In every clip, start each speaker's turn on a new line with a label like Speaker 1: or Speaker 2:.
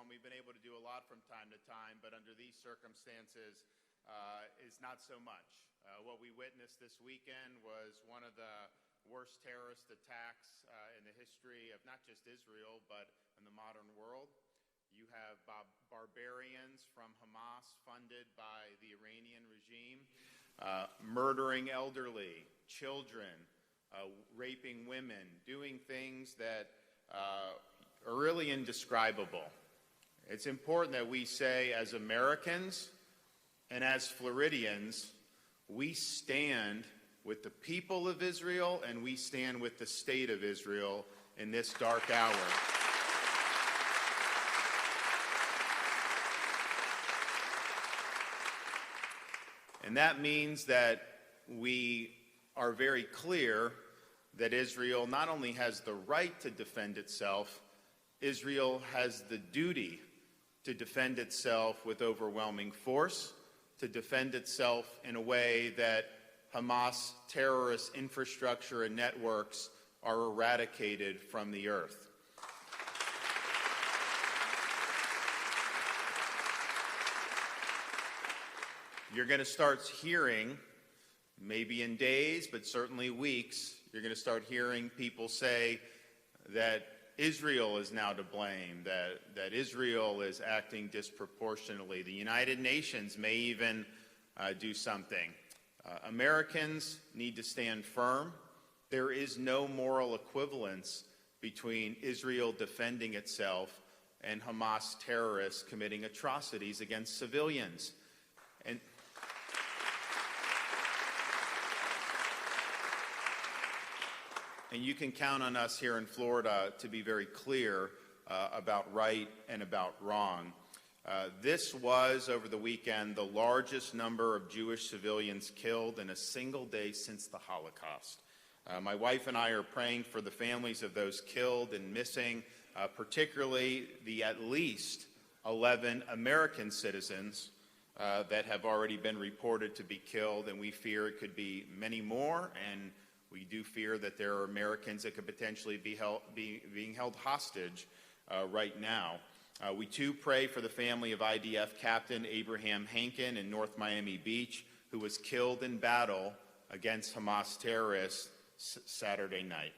Speaker 1: and we've been able to do a lot from time to time, but under these circumstances is not so much. What we witnessed this weekend was one of the worst terrorist attacks in the history of not just Israel, but in the modern world. You have barbarians from Hamas, funded by the Iranian regime, murdering elderly, children, raping women, doing things that are really indescribable. It's important that we say, as Americans and as Floridians, we stand with the people of Israel and we stand with the state of Israel in this dark hour. And that means that we are very clear that Israel not only has the right to defend itself, Israel has the duty to defend itself with overwhelming force, to defend itself in a way that Hamas terrorist infrastructure and networks are eradicated from the earth. You're going to start hearing, maybe in days, but certainly weeks, you're going to start hearing people say that Israel is now to blame, that Israel is acting disproportionately. The United Nations may even do something. Americans need to stand firm. There is no moral equivalence between Israel defending itself and Hamas terrorists committing atrocities against civilians. And you can count on us here in Florida to be very clear about right and about wrong. This was, over the weekend, the largest number of Jewish civilians killed in a single day since the Holocaust. My wife and I are praying for the families of those killed and missing, particularly the at least 11 American citizens that have already been reported to be killed, and we fear it could be many more, and we do fear that there are Americans that could potentially be being held hostage right now. We too pray for the family of IDF Captain Abraham Hankin in North Miami Beach, who was killed in battle against Hamas terrorists Saturday night.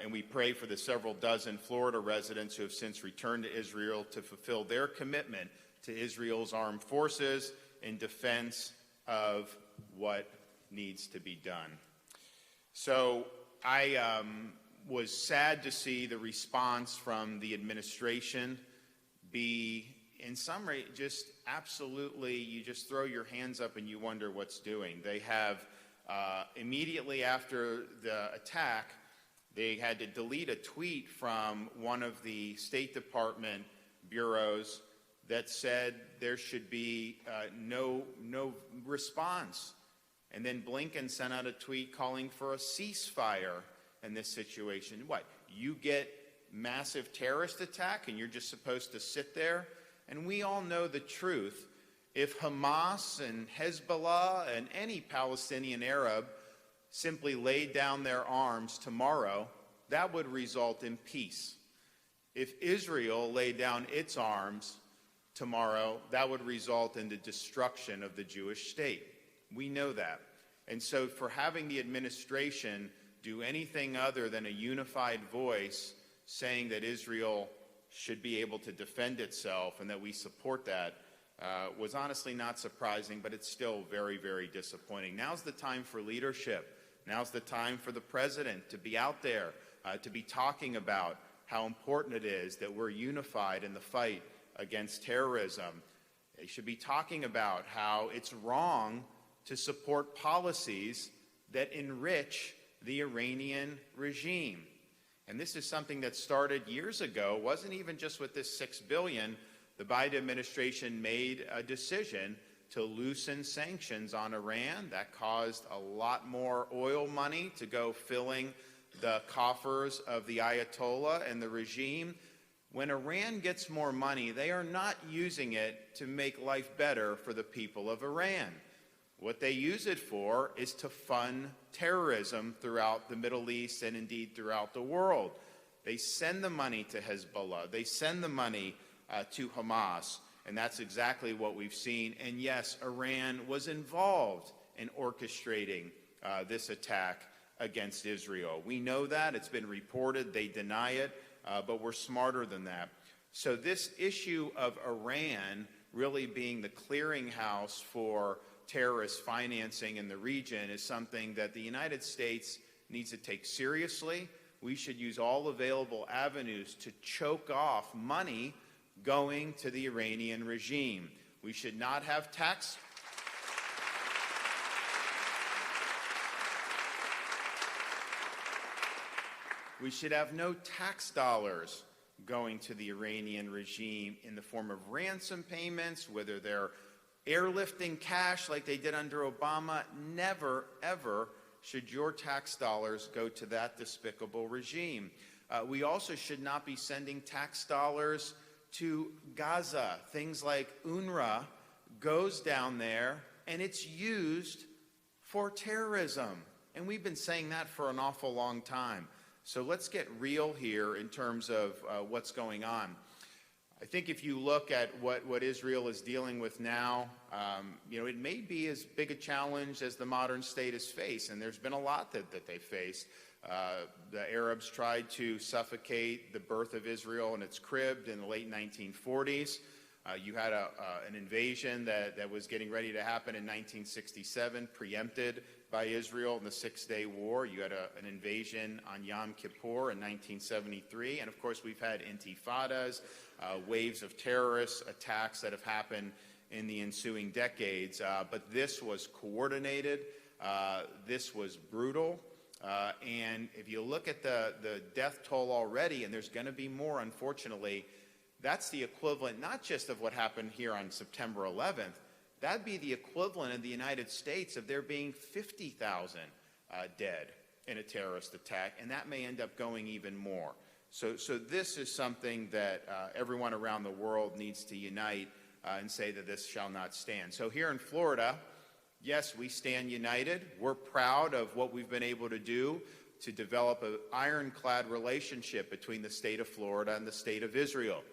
Speaker 1: And we pray for the several dozen Florida residents who have since returned to Israel to fulfill their commitment to Israel's armed forces in defense of what needs to be done. So I was sad to see the response from the administration be, in some way, just absolutely, you just throw your hands up and you wonder what's doing. They have, immediately after the attack, they had to delete a tweet from one of the State Department bureaus that said there should be no response. And then Blinken sent out a tweet calling for a ceasefire in this situation. What, you get massive terrorist attack and you're just supposed to sit there? And we all know the truth. If Hamas and Hezbollah and any Palestinian Arab simply laid down their arms tomorrow, that would result in peace. If Israel laid down its arms tomorrow, that would result in the destruction of the Jewish state. We know that. And so for having the administration do anything other than a unified voice saying that Israel should be able to defend itself and that we support that was honestly not surprising, but it's still very, very disappointing. Now's the time for leadership. Now's the time for the president to be out there, to be talking about how important it is that we're unified in the fight against terrorism. They should be talking about how it's wrong to support policies that enrich the Iranian regime. And this is something that started years ago. It wasn't even just with this $6 billion. The Biden administration made a decision to loosen sanctions on Iran. That caused a lot more oil money to go filling the coffers of the Ayatollah and the regime. When Iran gets more money, they are not using it to make life better for the people of Iran. What they use it for is to fund terrorism throughout the Middle East and indeed throughout the world. They send the money to Hezbollah. They send the money to Hamas. And that's exactly what we've seen. And yes, Iran was involved in orchestrating this attack against Israel. We know that. It's been reported. They deny it, but we're smarter than that. So this issue of Iran really being the clearinghouse for terrorist financing in the region is something that the United States needs to take seriously. We should use all available avenues to choke off money going to the Iranian regime. We should not have tax. We should have no tax dollars going to the Iranian regime in the form of ransom payments, whether they're airlifting cash like they did under Obama. Never, ever should your tax dollars go to that despicable regime. We also should not be sending tax dollars to Gaza. Things like UNRWA goes down there and it's used for terrorism. And we've been saying that for an awful long time. So let's get real here in terms of what's going on. I think if you look at what Israel is dealing with now, it may be as big a challenge as the modern state has faced, and there's been a lot that they faced. The Arabs tried to suffocate the birth of Israel in its crib in the late 1940s. You had an invasion that was getting ready to happen in 1967, preempted by Israel in the Six-Day War. You had an invasion on Yom Kippur in 1973. And, of course, we've had intifadas, waves of terrorist attacks that have happened in the ensuing decades. But this was coordinated. This was brutal. And if you look at the death toll already, and there's going to be more, unfortunately, that's the equivalent not just of what happened here on September 11th. That'd be the equivalent in the United States of there being 50,000 dead in a terrorist attack, and that may end up going even more. So this is something that everyone around the world needs to unite and say that this shall not stand. So here in Florida, yes, we stand united. We're proud of what we've been able to do to develop an ironclad relationship between the state of Florida and the state of Israel.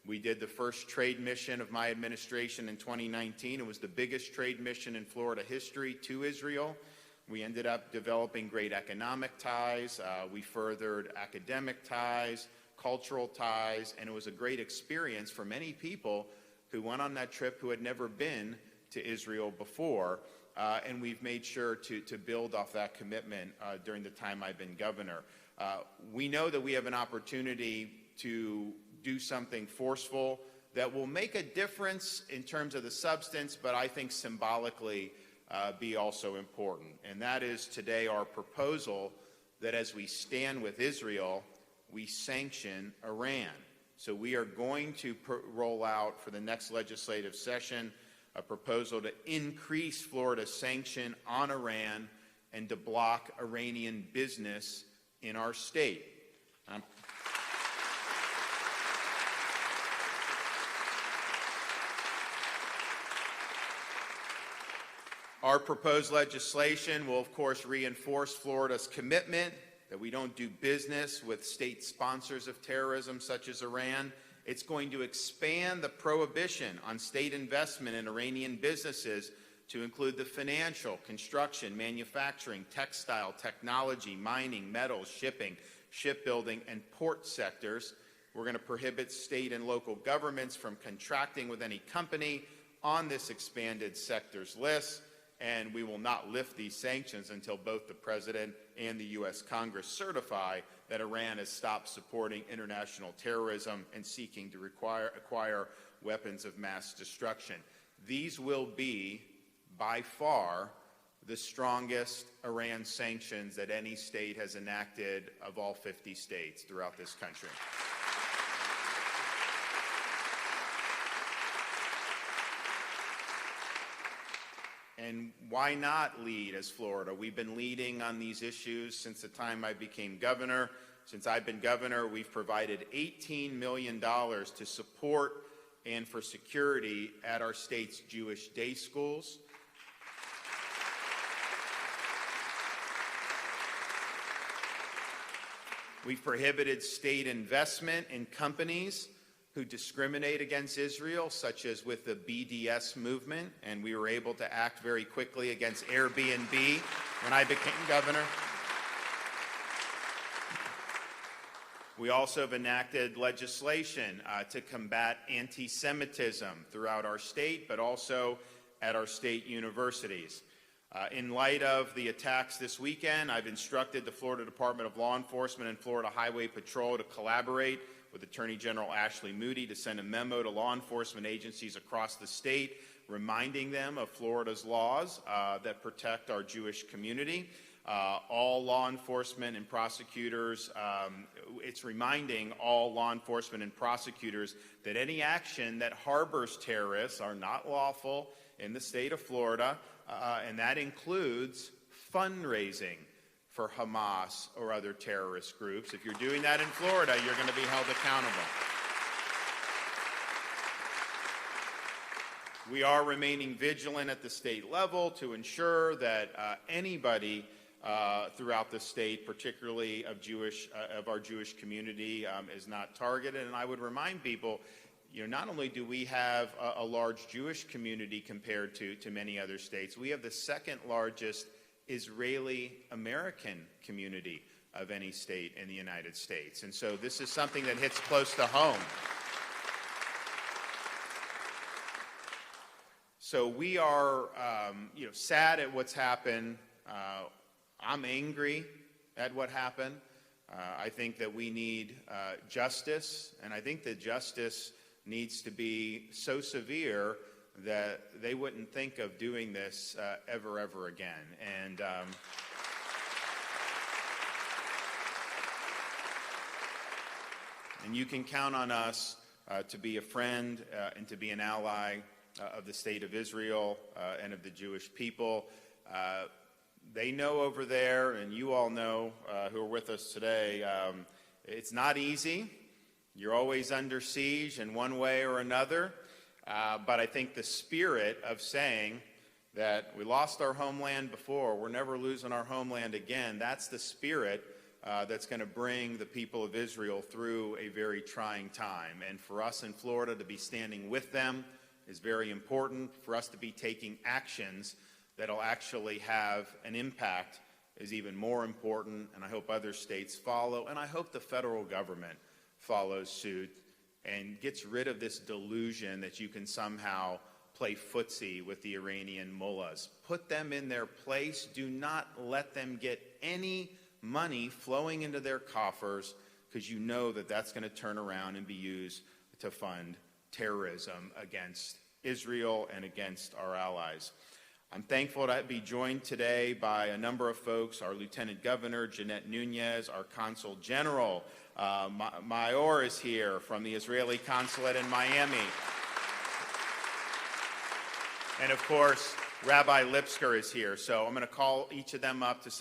Speaker 1: We did the first trade mission of my administration in 2019. It was the biggest trade mission in Florida history to Israel. We ended up developing great economic ties. We furthered academic ties, cultural ties, and it was a great experience for many people who went on that trip who had never been to Israel before. And we've made sure to build off that commitment during the time I've been governor. We know that we have an opportunity to do something forceful that will make a difference in terms of the substance, but I think symbolically be also important. And that is today our proposal that as we stand with Israel, we sanction Iran. So we are going to roll out for the next legislative session a proposal to increase Florida's sanction on Iran and to block Iranian business in our state. Our proposed legislation will, of course, reinforce Florida's commitment that we don't do business with state sponsors of terrorism such as Iran. It's going to expand the prohibition on state investment in Iranian businesses to include the financial, construction, manufacturing, textile, technology, mining, metals, shipping, shipbuilding, and port sectors. We're going to prohibit state and local governments from contracting with any company on this expanded sectors list. And we will not lift these sanctions until both the President and the U.S. Congress certify that Iran has stopped supporting international terrorism and seeking to acquire weapons of mass destruction. These will be, by far, the strongest Iran sanctions that any state has enacted of all 50 states throughout this country. And why not lead as Florida? We've been leading on these issues since the time I became governor. Since I've been governor, we've provided $18 million to support and for security at our state's Jewish day schools. We've prohibited state investment in companies who discriminate against Israel, such as with the BDS movement, and we were able to act very quickly against Airbnb when I became governor. We also have enacted legislation to combat anti-Semitism throughout our state, but also at our state universities. In light of the attacks this weekend, I've instructed the Florida Department of Law Enforcement and Florida Highway Patrol to collaborate with Attorney General Ashley Moody to send a memo to law enforcement agencies across the state, reminding them of Florida's laws that protect our Jewish community. All law enforcement and prosecutors, it's reminding all law enforcement and prosecutors that any action that harbors terrorists are not lawful in the state of Florida, and that includes fundraising for Hamas or other terrorist groups. If you're doing that in Florida, you're going to be held accountable. We are remaining vigilant at the state level to ensure that anybody throughout the state, particularly of our Jewish community, is not targeted. And I would remind people, not only do we have a large Jewish community compared to many other states, we have the second largest Israeli-American community of any state in the United States. And so this is something that hits close to home. So we are, sad at what's happened. I'm angry at what happened. I think that we need justice, and I think that justice needs to be so severe that they wouldn't think of doing this ever again. And you can count on us to be a friend and to be an ally of the state of Israel and of the Jewish people. They know over there, and you all know who are with us today, it's not easy. You're always under siege in one way or another. But I think the spirit of saying that we lost our homeland before, we're never losing our homeland again, that's the spirit that's going to bring the people of Israel through a very trying time. And for us in Florida to be standing with them is very important. For us to be taking actions that'll actually have an impact is even more important, and I hope other states follow, and I hope the federal government follows suit and gets rid of this delusion that you can somehow play footsie with the Iranian mullahs. Put them in their place. Do not let them get any money flowing into their coffers, because you know that that's going to turn around and be used to fund terrorism against Israel and against our allies. I'm thankful to be joined today by a number of folks, our Lieutenant Governor, Jeanette Nunez, our Consul General, Mayor is here from the Israeli Consulate in Miami. And of course, Rabbi Lipsker is here. So I'm going to call each of them up to say